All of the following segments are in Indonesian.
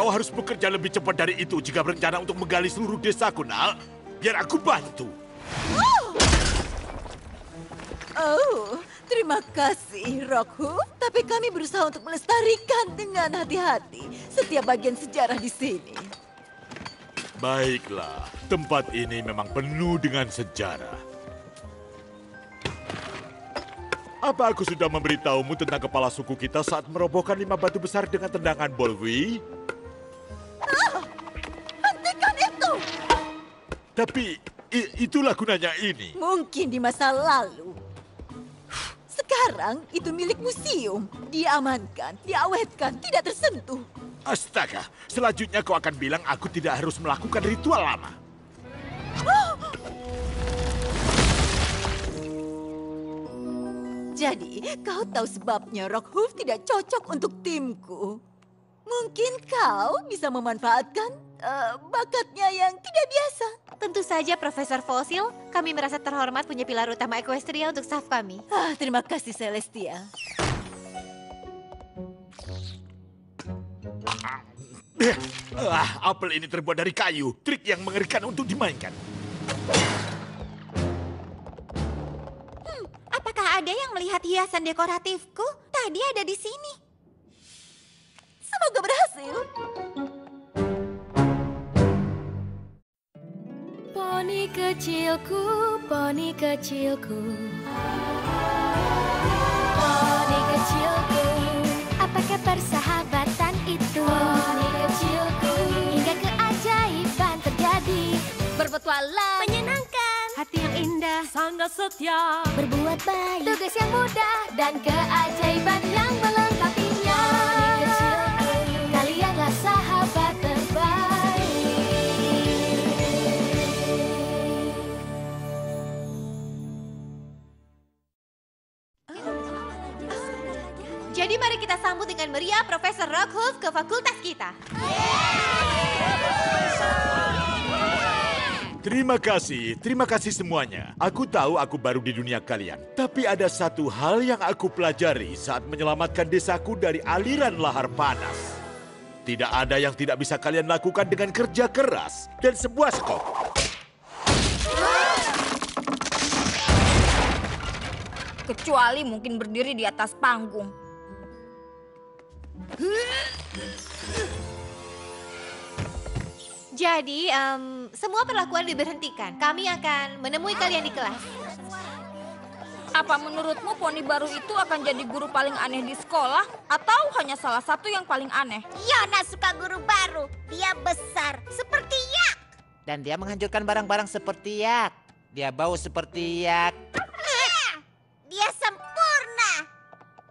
Kau harus bekerja lebih cepat dari itu jika berencana untuk menggali seluruh desaku, nak. Biar aku bantu. Oh, terima kasih, Rockhoof. Tapi kami berusaha untuk melestarikan dengan hati-hati setiap bagian sejarah di sini. Baiklah, tempat ini memang penuh dengan sejarah. Apa aku sudah memberitahumu tentang kepala suku kita saat merobohkan 5 batu besar dengan tendangan Bolwi? Hentikan itu! Tapi itulah gunanya ini. Mungkin di masa lalu. Sekarang itu milik museum. Diamankan, diawetkan, tidak tersentuh. Astaga, selanjutnya kau akan bilang aku tidak harus melakukan ritual lama. Jadi, kau tahu sebabnya Rockhoof tidak cocok untuk timku. Mungkin kau bisa memanfaatkan bakatnya yang tidak biasa. Tentu saja, Profesor Fosil. Kami merasa terhormat punya pilar utama Equestria untuk staf kami. Terima kasih, Celestia. Apel ini terbuat dari kayu. Trik yang mengerikan untuk dimainkan. Apakah ada yang melihat hiasan dekoratifku? Tadi ada di sini. Semoga berhasil. Poni kecilku, poni kecilku. Poni kecilku, apakah persahabatan itu? Poni kecilku, hingga keajaiban terjadi. Berpetualang, menyenangkan, hati yang indah, sangat setia. Berbuat baik, tugas yang mudah, dan keajaiban yang melengkapinya. Poni kecilku, kalianlah sahabat terbaik. Jadi mari kita sambut dengan meriah Profesor Rockhoof ke fakultas kita. Terima kasih semuanya. Aku tahu aku baru di dunia kalian. Tapi ada satu hal yang aku pelajari saat menyelamatkan desaku dari aliran lahar panas. Tidak ada yang tidak bisa kalian lakukan dengan kerja keras dan sebuah skop. Kecuali mungkin berdiri di atas panggung. Jadi, semua perlakuan diberhentikan. Kami akan menemui kalian di kelas. Apa menurutmu poni baru itu akan jadi guru paling aneh di sekolah? Atau hanya salah satu yang paling aneh? Yona suka guru baru. Dia besar, seperti yak. Dan dia menghancurkan barang-barang seperti yak. Dia bau seperti yak. Dia sempurna.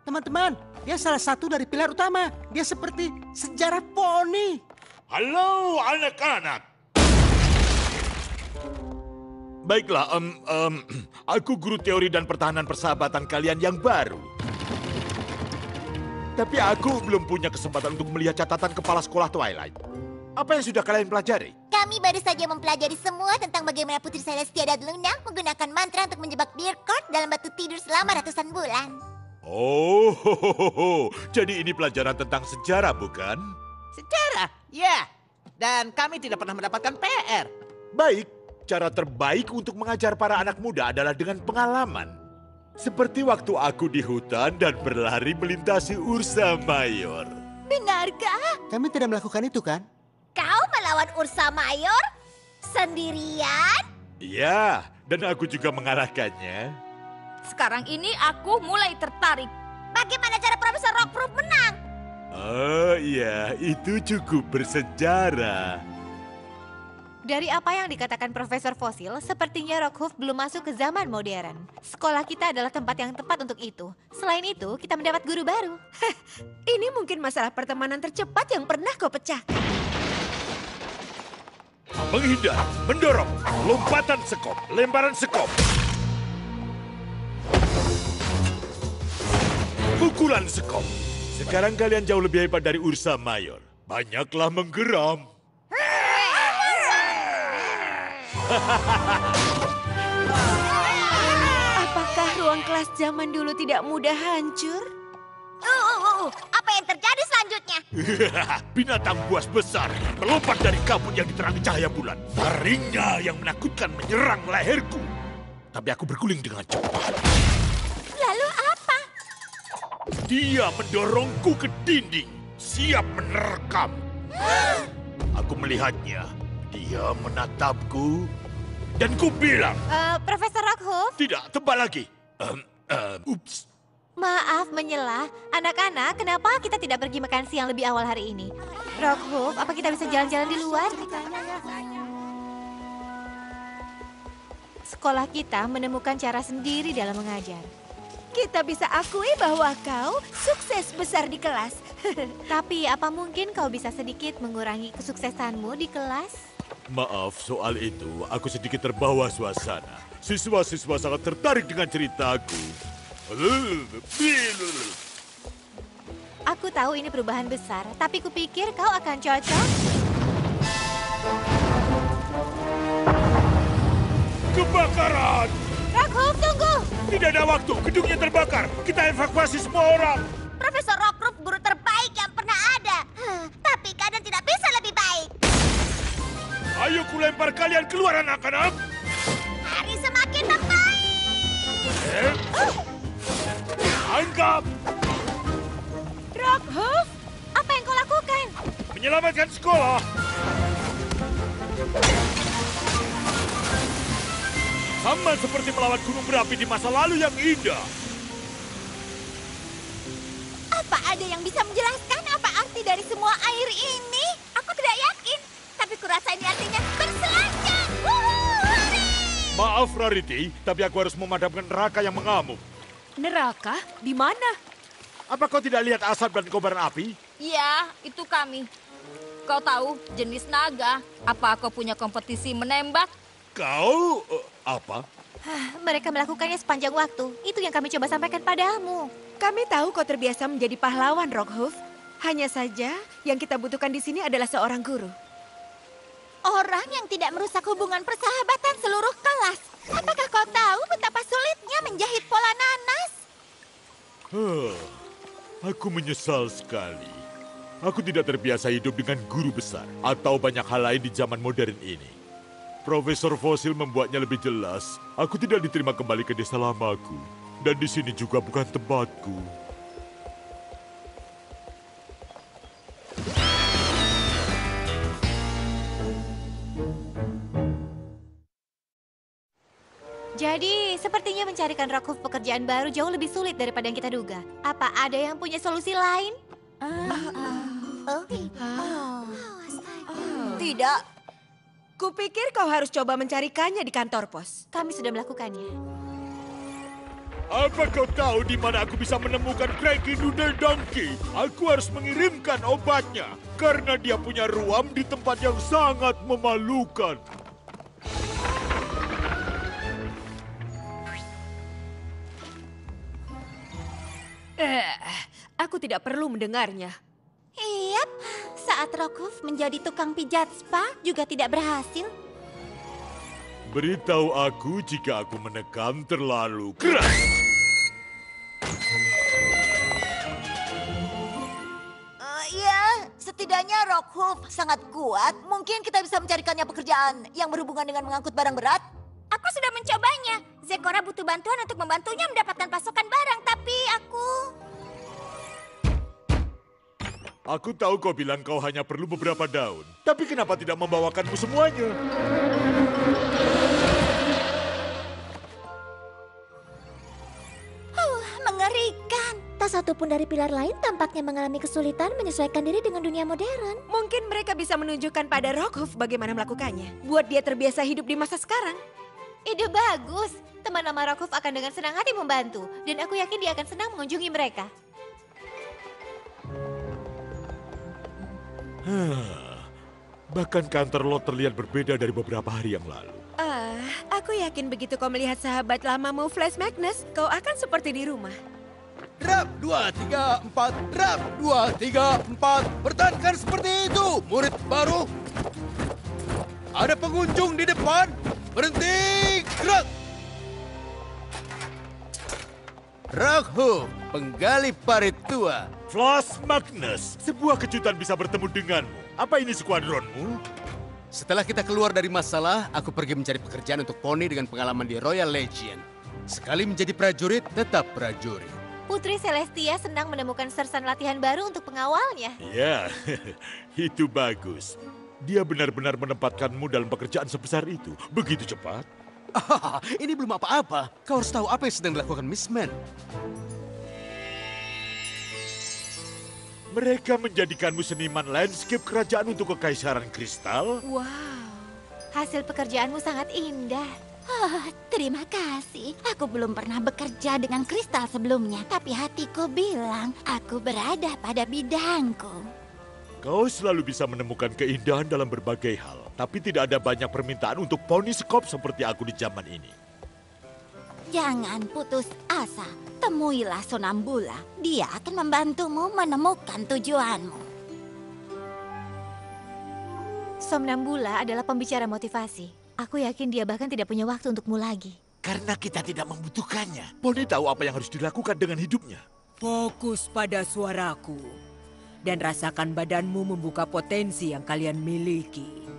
Teman-teman, dia salah satu dari pilar utama. Dia seperti sejarah poni. Halo anak-anak. Baiklah, aku guru teori dan pertahanan persahabatan kalian yang baru. Tapi aku belum punya kesempatan untuk melihat catatan kepala sekolah Twilight. Apa yang sudah kalian pelajari? Kami baru saja mempelajari semua tentang bagaimana Putri Celestia dan Luna menggunakan mantra untuk menjebak Bearcourt dalam batu tidur selama ratusan bulan. Oh, jadi ini pelajaran tentang sejarah, bukan? Sejarah, ya. Dan kami tidak pernah mendapatkan PR. Baik, cara terbaik untuk mengajar para anak muda adalah dengan pengalaman. Seperti waktu aku di hutan dan berlari melintasi Ursa Mayor. Benarkah? Kami tidak melakukan itu, kan? Kau melawan Ursa Mayor sendirian? Ya, dan aku juga mengalahkannya. Sekarang ini aku mulai tertarik. Bagaimana cara Profesor Rockhoof menang? Oh iya, itu cukup bersejarah. Dari apa yang dikatakan Profesor Fosil, sepertinya Rockhoof belum masuk ke zaman modern. Sekolah kita adalah tempat yang tepat untuk itu. Selain itu, kita mendapat guru baru. Ini mungkin masalah pertemanan tercepat yang pernah kau pecahkan. Menghindar, mendorong, lompatan sekop, lemparan sekop. Pukulan sekop. Sekarang kalian jauh lebih hebat dari Ursa Mayor. Banyaklah menggeram. Apakah ruang kelas zaman dulu tidak mudah hancur? Apa yang terjadi selanjutnya? selanjutnya. Binatang buas besar melompat dari kabut yang diterangi cahaya bulan. Taringnya yang menakutkan menyerang leherku. Tapi aku berguling dengan cepat. Lalu apa? Dia mendorongku ke dinding, siap menerkam. Aku melihatnya. Dia menatapku. Dan ku bilang, Profesor Rockhoof, tidak, tebal lagi. Ups. maaf menyela. Anak-anak, kenapa kita tidak pergi makan siang lebih awal hari ini? Rockhoof, apa kita bisa jalan-jalan di luar? Sekolah kita menemukan cara sendiri dalam mengajar. Kita bisa akui bahwa kau sukses besar di kelas. Tapi apa mungkin kau bisa sedikit mengurangi kesuksesanmu di kelas? Maaf, soal itu aku sedikit terbawa suasana. Siswa-siswa sangat tertarik dengan ceritaku. Aku tahu ini perubahan besar, tapi kupikir kau akan cocok. Kebakaran! Rockhoof, tunggu! Tidak ada waktu, gedungnya terbakar. Kita evakuasi semua orang. Profesor Rockhoof guru terbaik yang pernah ada. Tapi keadaan tidak bisa lebih baik. Ayo kulempar kalian keluar anak-anak. Hari semakin membaik. Anggap Rockhoof, apa yang kau lakukan? menyelamatkan sekolah. Sama seperti melawan gunung berapi di masa lalu yang indah. Apa ada yang bisa menjelaskan apa arti dari semua air ini? Aku tidak yakin. Tapi kurasa ini artinya berselancar. Hurry! Maaf Rarity, tapi aku harus memadamkan neraka yang mengamuk. Neraka? Di mana? Apa kau tidak lihat asap dan kobaran api? Ya, itu kami. Kau tahu jenis naga. Apa kau punya kompetisi menembak? Kau apa? Mereka melakukannya sepanjang waktu. Itu yang kami coba sampaikan padamu. Kami tahu kau terbiasa menjadi pahlawan, Rockhoof. Hanya saja yang kita butuhkan di sini adalah seorang guru. Orang yang tidak merusak hubungan persahabatan seluruh kelas. Apakah kau tahu betapa sulitnya menjahit pola nanas? Aku menyesal sekali. Aku tidak terbiasa hidup dengan guru besar atau banyak hal lain di zaman modern ini. Profesor Fosil membuatnya lebih jelas. Aku tidak diterima kembali ke desa lamaku. Dan di sini juga bukan tempatku. Jadi, sepertinya mencarikan Rockhoof pekerjaan baru jauh lebih sulit daripada yang kita duga. Apa ada yang punya solusi lain? Tidak. Kupikir kau harus coba mencarikannya di kantor pos. Kami sudah melakukannya. Apa kau tahu di mana aku bisa menemukan Cranky Doodle Donkey? Aku harus mengirimkan obatnya. Karena dia punya ruam di tempat yang sangat memalukan. Aku tidak perlu mendengarnya. Yap, saat Rockhoof menjadi tukang pijat spa juga tidak berhasil. Beritahu aku jika aku menekan terlalu keras. Ya, setidaknya Rockhoof sangat kuat. Mungkin kita bisa mencarikannya pekerjaan yang berhubungan dengan mengangkut barang berat. Aku sudah mencobanya. Zekora butuh bantuan untuk membantunya mendapatkan pasokan barang, tapi Aku tahu kau bilang kau hanya perlu beberapa daun. Tapi kenapa tidak membawakanmu semuanya? mengerikan. Tak satu pun dari pilar lain tampaknya mengalami kesulitan menyesuaikan diri dengan dunia modern. Mungkin mereka bisa menunjukkan pada Rockhoof bagaimana melakukannya. Buat dia terbiasa hidup di masa sekarang. Ide bagus. Teman lama Rockhoof akan dengan senang hati membantu. Dan aku yakin dia akan senang mengunjungi mereka. Bahkan kantor lo terlihat berbeda dari beberapa hari yang lalu. Aku yakin begitu kau melihat sahabat lamamu Flash Magnus, kau akan seperti di rumah. Rap 2, 3, 4, rap 2, 3, 4. Pertahankan seperti itu, murid baru. Ada pengunjung di depan. Berhenti, gerak. Rockhoof, penggali parit tua. Flash Magnus, sebuah kejutan bisa bertemu denganmu. Apa ini skuadronmu? Setelah kita keluar dari masalah, aku pergi mencari pekerjaan untuk Poni dengan pengalaman di Royal Legion. Sekali menjadi prajurit, tetap prajurit. Putri Celestia senang menemukan sersan latihan baru untuk pengawalnya. Ya, itu bagus. Dia benar-benar menempatkanmu dalam pekerjaan sebesar itu. Begitu cepat. Ini belum apa-apa. Kau harus tahu apa yang sedang dilakukan Miss Man. Mereka menjadikanmu seniman landscape kerajaan untuk Kekaisaran Kristal. Wow, hasil pekerjaanmu sangat indah. Terima kasih. Aku belum pernah bekerja dengan kristal sebelumnya, tapi hatiku bilang aku berada pada bidangku. Kau selalu bisa menemukan keindahan dalam berbagai hal, tapi tidak ada banyak permintaan untuk poniskop seperti aku di zaman ini. Jangan putus asa. Temuilah Sonambula. Dia akan membantumu menemukan tujuanmu. Somnambula adalah pembicara motivasi. Aku yakin dia bahkan tidak punya waktu untukmu lagi. Karena kita tidak membutuhkannya. Poni tahu apa yang harus dilakukan dengan hidupnya. Fokus pada suaraku. Dan rasakan badanmu membuka potensi yang kalian miliki.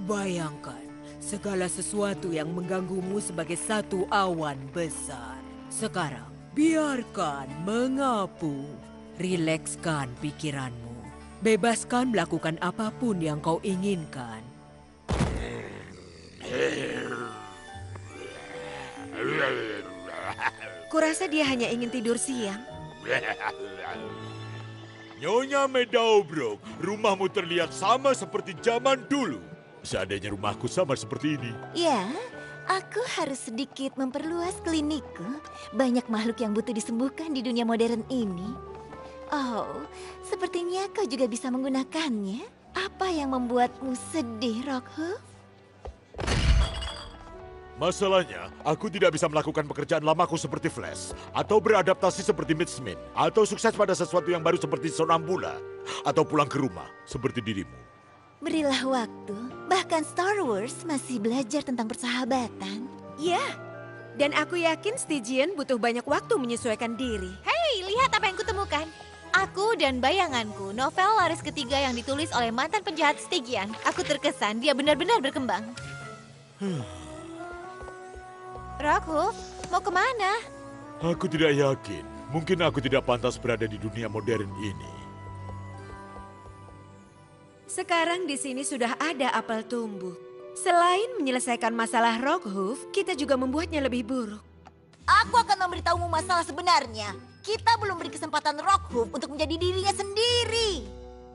Bayangkan segala sesuatu yang mengganggumu sebagai satu awan besar. Sekarang, biarkan mengapu. Rilekskan pikiranmu. Bebaskan melakukan apapun yang kau inginkan. Kurasa dia hanya ingin tidur siang. Nyonya Meadowbrook, rumahmu terlihat sama seperti zaman dulu. Seandainya rumahku sama seperti ini. Ya, aku harus sedikit memperluas klinikku. Banyak makhluk yang butuh disembuhkan di dunia modern ini. Oh, sepertinya kau juga bisa menggunakannya. Apa yang membuatmu sedih, Rockhoof? Masalahnya, aku tidak bisa melakukan pekerjaan lamaku seperti Flash, atau beradaptasi seperti Miss Min, atau sukses pada sesuatu yang baru seperti Sonambula, atau pulang ke rumah seperti dirimu. Berilah waktu, bahkan Star Wars masih belajar tentang persahabatan. Ya, dan aku yakin Stygian butuh banyak waktu menyesuaikan diri. Hei, lihat apa yang kutemukan. Aku dan Bayanganku, novel laris ketiga yang ditulis oleh mantan penjahat Stygian. Aku terkesan dia benar-benar berkembang. Rockhoof, mau kemana? Aku tidak yakin. Mungkin aku tidak pantas berada di dunia modern ini. Sekarang di sini sudah ada apel tumbuh. Selain menyelesaikan masalah Rockhoof, kita juga membuatnya lebih buruk. Aku akan memberitahumu masalah sebenarnya. Kita belum beri kesempatan Rockhoof untuk menjadi dirinya sendiri.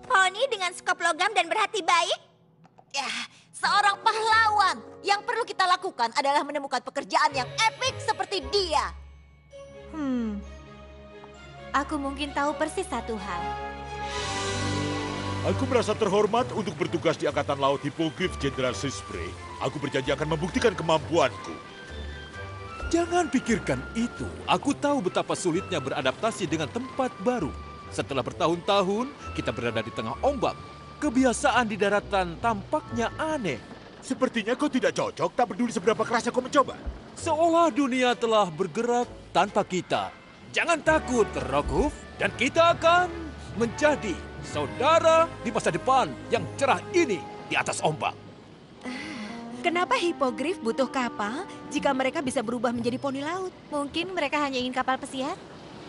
Poni dengan skop logam dan berhati baik? Ya, seorang pahlawan. Yang perlu kita lakukan adalah menemukan pekerjaan yang epik seperti dia. Aku mungkin tahu persis satu hal. Aku merasa terhormat untuk bertugas di Angkatan Laut Hippogriff Jenderal Sisprey. Aku berjanji akan membuktikan kemampuanku. Jangan pikirkan itu. Aku tahu betapa sulitnya beradaptasi dengan tempat baru. Setelah bertahun-tahun, kita berada di tengah ombak. Kebiasaan di daratan tampaknya aneh. Sepertinya kau tidak cocok, tak peduli seberapa kerasnya kau mencoba. Seolah dunia telah bergerak tanpa kita. Jangan takut, Rockhoof. Dan kita akan menjadi saudara di masa depan yang cerah ini di atas ombak. Kenapa Hippogriff butuh kapal jika mereka bisa berubah menjadi poni laut? Mungkin mereka hanya ingin kapal pesiar?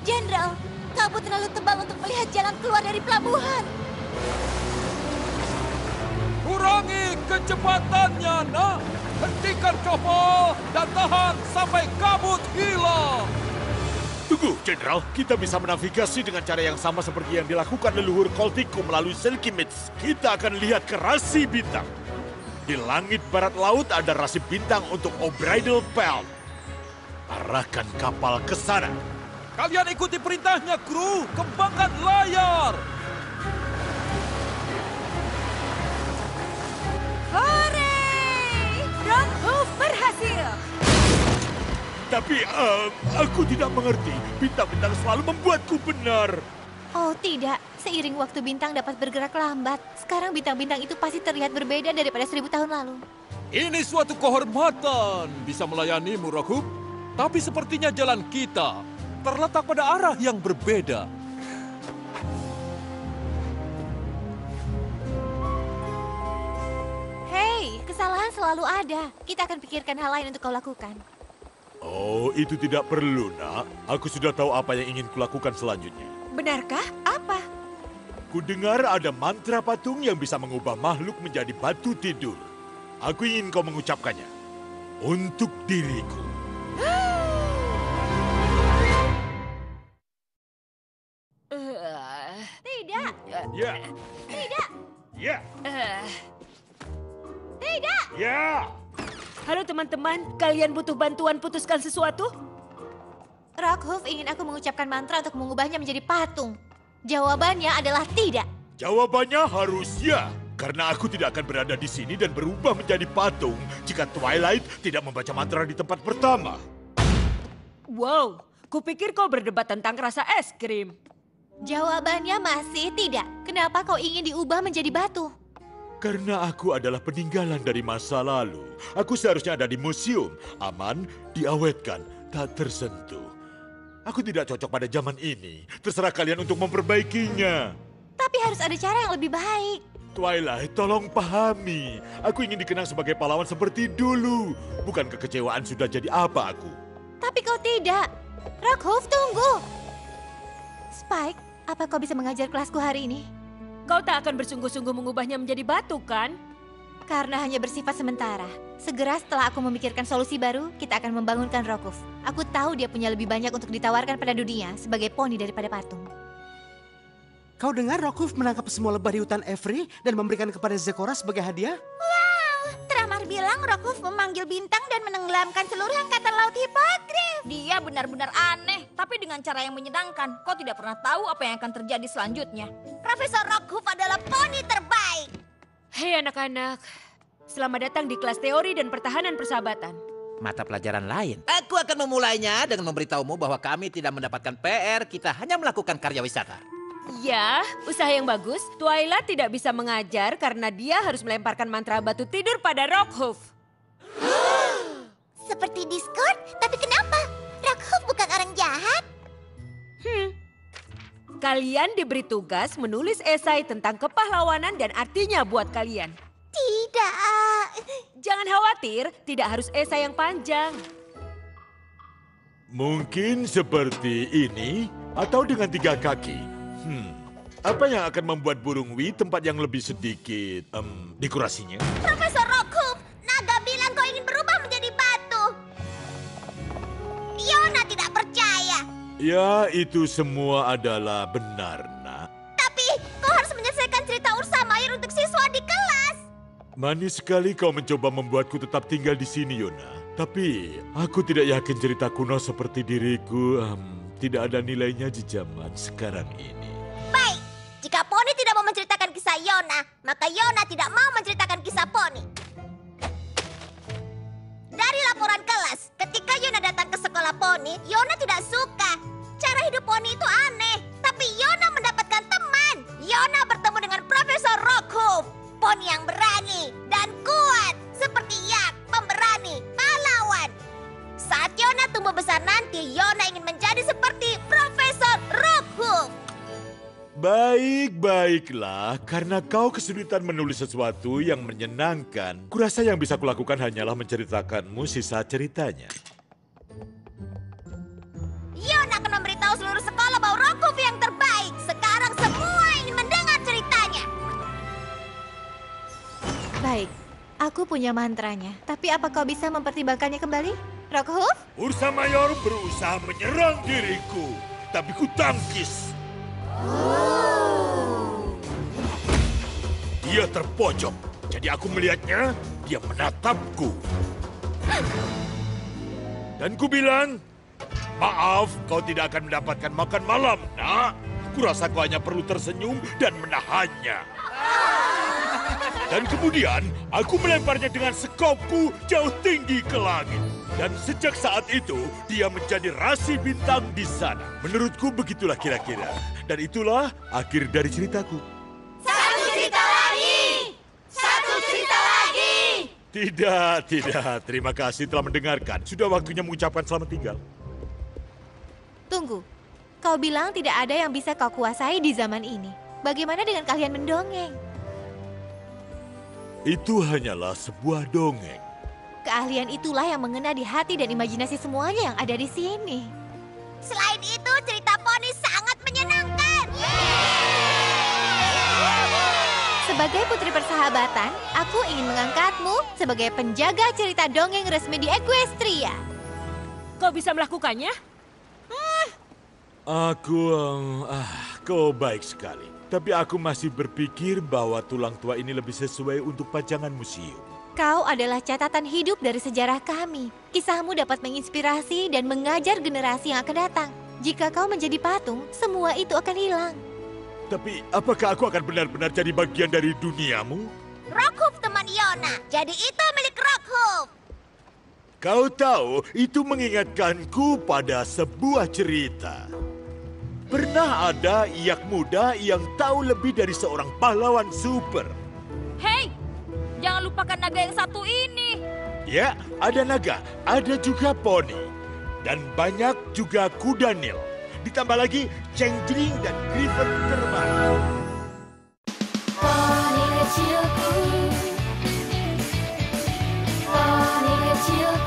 Jenderal, kabut terlalu tebal untuk melihat jalan keluar dari pelabuhan. Kurangi kecepatannya, nak. Hentikan kapal dan tahan sampai kabut hilang. Tunggu, Jenderal. Kita bisa menavigasi dengan cara yang sama seperti yang dilakukan leluhur Koltiku melalui Silky Mist. Kita akan lihat ke rasi bintang. Di langit barat laut ada rasi bintang untuk O'Bridle Pelt. Arahkan kapal ke sana. Kalian ikuti perintahnya, kru. Kembangkan layar. Hore! Rockhoof berhasil! Tapi aku tidak mengerti. Bintang-bintang selalu membuatku benar. Oh tidak, seiring waktu bintang dapat bergerak lambat. Sekarang bintang-bintang itu pasti terlihat berbeda daripada 1000 tahun lalu. Ini suatu kehormatan bisa melayanimu, Rockhoff. Tapi sepertinya jalan kita terletak pada arah yang berbeda. Hei, kesalahan selalu ada. Kita akan pikirkan hal lain untuk kau lakukan. Oh, itu tidak perlu, nak. Aku sudah tahu apa yang ingin kulakukan selanjutnya. Benarkah? Apa? Kudengar ada mantra patung yang bisa mengubah makhluk menjadi batu tidur. Aku ingin kau mengucapkannya. Untuk diriku. Tidak. Ya. Tidak. Ya. Tidak. Ya. Halo teman-teman, kalian butuh bantuan putuskan sesuatu? Rockhoff ingin aku mengucapkan mantra untuk mengubahnya menjadi patung. Jawabannya adalah tidak. Jawabannya harus ya. Karena aku tidak akan berada di sini dan berubah menjadi patung jika Twilight tidak membaca mantra di tempat pertama. Wow, kupikir kau berdebat tentang rasa es krim. Jawabannya masih tidak. Kenapa kau ingin diubah menjadi batu? Karena aku adalah peninggalan dari masa lalu. Aku seharusnya ada di museum, aman, diawetkan, tak tersentuh. Aku tidak cocok pada zaman ini. Terserah kalian untuk memperbaikinya. Tapi harus ada cara yang lebih baik. Twilight, tolong pahami. Aku ingin dikenang sebagai pahlawan seperti dulu. Bukan kekecewaan sudah jadi apa aku. Tapi kau tidak. Rockhoff, tunggu. Spike, apa kau bisa mengajar kelasku hari ini? Kau tak akan bersungguh-sungguh mengubahnya menjadi batu, kan? Karena hanya bersifat sementara. Segera setelah aku memikirkan solusi baru, kita akan membangunkan Rockhoff. Aku tahu dia punya lebih banyak untuk ditawarkan pada dunia sebagai poni daripada patung. Kau dengar Rockhoff menangkap semua lebah di hutan Avery dan memberikan kepada Zecora sebagai hadiah? Wow, Tramar bilang Rockhoff memanggil bintang dan menenggelamkan seluruh angkatan laut hipogrif. Dia benar-benar aneh, tapi dengan cara yang menyenangkan. Kau tidak pernah tahu apa yang akan terjadi selanjutnya. Profesor Rockhoff adalah poni terbaik. Hei anak-anak, selamat datang di kelas teori dan pertahanan persahabatan. Mata pelajaran lain. Aku akan memulainya dengan memberitahumu bahwa kami tidak mendapatkan PR, kita hanya melakukan karya wisata. Ya, usaha yang bagus. Twilight tidak bisa mengajar karena dia harus melemparkan mantra batu tidur pada Rockhoff. Seperti Discord, tapi kenapa? Rockhoff bukan orang jahat. Kalian diberi tugas menulis esai tentang kepahlawanan dan artinya buat kalian. Tidak. Jangan khawatir, tidak harus esai yang panjang. Mungkin seperti ini atau dengan 3 kaki. Apa yang akan membuat burung Wi tempat yang lebih sedikit dekorasinya? Profesor Rockhoff, naga bilang kau ingin berubah menjadi batu. Yona tidak percaya. Ya, itu semua adalah benar, nak. Tapi kau harus menyelesaikan cerita Ursa Mayer untuk siswa di kelas. Manis sekali kau mencoba membuatku tetap tinggal di sini, Yona. Tapi aku tidak yakin cerita kuno seperti diriku tidak ada nilainya di zaman sekarang ini. Baik, jika Poni tidak mau menceritakan kisah Yona, maka Yona tidak mau menceritakan kisah Poni. Dari laporan kelas, ketika Yona datang ke sekolah Poni, Yona tidak suka. Cara hidup Poni itu aneh, tapi Yona mendapatkan teman. Yona bertemu dengan Profesor Rockhoff, Poni yang berani dan kuat, seperti Yak, pemberani, pahlawan. Saat Yona tumbuh besar nanti, Yona ingin menjadi seperti Profesor Rockhoff. Baiklah, karena kau kesulitan menulis sesuatu yang menyenangkan, kurasa yang bisa kulakukan hanyalah menceritakanmu sisa ceritanya. Yona akan memberitahu seluruh sekolah bahwa Rockhoff yang terbaik. Sekarang semua ingin mendengar ceritanya. Baik, aku punya mantranya. Tapi apa kau bisa mempertimbangkannya kembali, Rockhoff? Ursa Mayor berusaha menyerang diriku, tapi ku tangkis. Dia terpojok, jadi aku melihatnya, dia menatapku. Dan ku bilang, maaf, kau tidak akan mendapatkan makan malam, nak. Kurasa kau hanya perlu tersenyum dan menahannya. Dan kemudian aku melemparnya dengan sekopku jauh tinggi ke langit. Dan sejak saat itu, dia menjadi rasi bintang di sana. Menurutku begitulah kira-kira. Dan itulah akhir dari ceritaku. Satu cerita lagi! Satu cerita lagi! Tidak. Terima kasih telah mendengarkan. Sudah waktunya mengucapkan selamat tinggal. Tunggu, kau bilang tidak ada yang bisa kau kuasai di zaman ini. Bagaimana dengan kalian mendongeng? Itu hanyalah sebuah dongeng. Keahlian itulah yang mengena di hati dan imajinasi semuanya yang ada di sini. Selain itu, cerita poni sangat menyenangkan. Sebagai putri persahabatan, aku ingin mengangkatmu sebagai penjaga cerita dongeng resmi di Equestria. Kau bisa melakukannya? Kau baik sekali. Tapi aku masih berpikir bahwa tulang tua ini lebih sesuai untuk pajangan museum. Kau adalah catatan hidup dari sejarah kami. Kisahmu dapat menginspirasi dan mengajar generasi yang akan datang. Jika kau menjadi patung, semua itu akan hilang. Tapi apakah aku akan benar-benar jadi bagian dari duniamu? Rockhoof teman Yona, jadi itu milik Rockhoof. Kau tahu, itu mengingatkanku pada sebuah cerita. Pernah ada Yak muda yang tahu lebih dari seorang pahlawan super. Hei, jangan lupakan naga yang satu ini. Ya, ada naga, ada juga poni. Dan banyak juga kuda Nil. Ditambah lagi Cengjeling dan Griffin terbang. Poni kecilku, poni kecilku.